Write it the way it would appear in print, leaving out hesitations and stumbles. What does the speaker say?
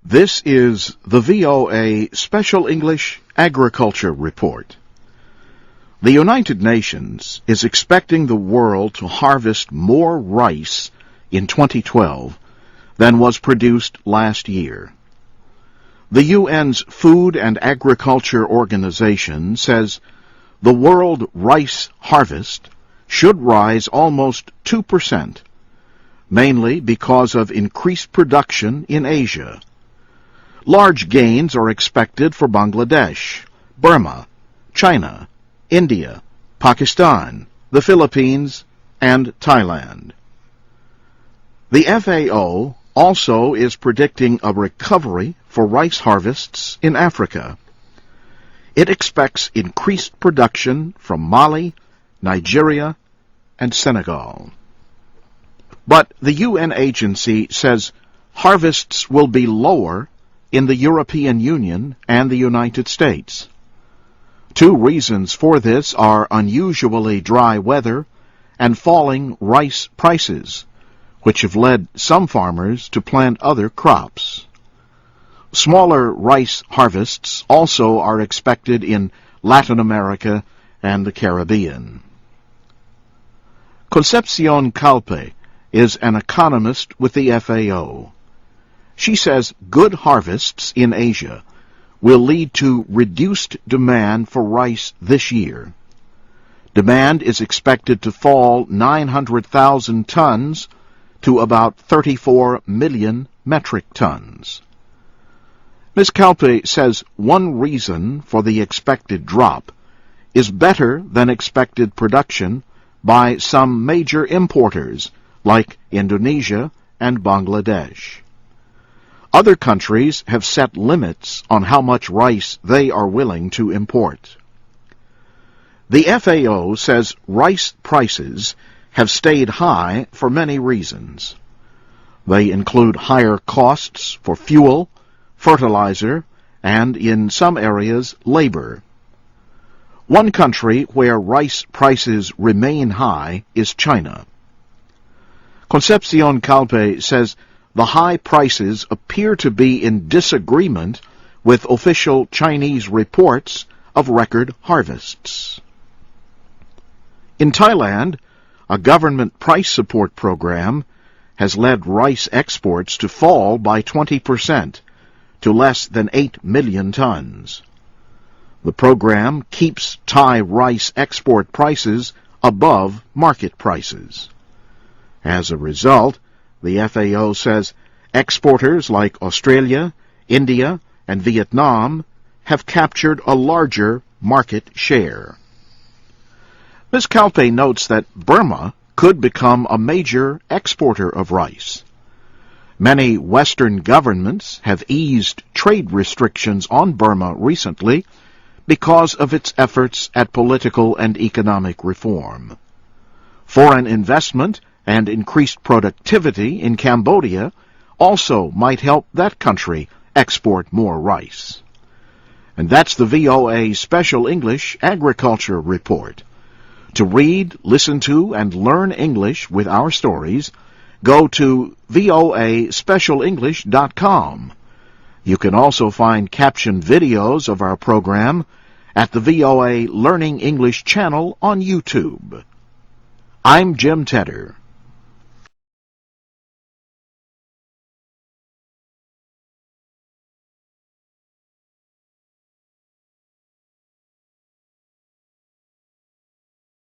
This is the VOA Special English Agriculture Report. The United Nations is expecting the world to harvest more rice in 2012 than was produced last year. The UN's Food and Agriculture Organization says the world rice harvest should rise almost 2%, mainly because of increased production in Asia. Large gains are expected for Bangladesh, Burma, China, India, Pakistan, the Philippines, and Thailand. The FAO also is predicting a recovery for rice harvests in Africa. It expects increased production from Mali, Nigeria, and Senegal. But the UN agency says harvests will be lower in the European Union and the United States. Two reasons for this are unusually dry weather and falling rice prices, which have led some farmers to plant other crops. Smaller rice harvests also are expected in Latin America and the Caribbean. Concepcion Calpe is an economist with the FAO. She says good harvests in Asia will lead to reduced demand for rice this year. Demand is expected to fall 900,000 tons to about 34 million metric tons. Ms. Calpe says one reason for the expected drop is better than expected production by some major importers like Indonesia and Bangladesh. Other countries have set limits on how much rice they are willing to import. The FAO says rice prices have stayed high for many reasons. They include higher costs for fuel, fertilizer, and in some areas, labor. One country where rice prices remain high is China. Concepcion Calpe says the high prices appear to be in disagreement with official Chinese reports of record harvests. In Thailand, a government price support program has led rice exports to fall by 20% to less than 8 million tons. The program keeps Thai rice export prices above market prices. As a result, the FAO says exporters like Australia, India, and Vietnam have captured a larger market share. Ms. Calpe notes that Burma could become a major exporter of rice. Many Western governments have eased trade restrictions on Burma recently because of its efforts at political and economic reform. Foreign investment and increased productivity in Cambodia also might help that country export more rice. And that's the VOA Special English Agriculture Report. To read, listen to, and learn English with our stories, go to voaspecialenglish.com. You can also find captioned videos of our program at the VOA Learning English channel on YouTube. I'm Jim Tedder.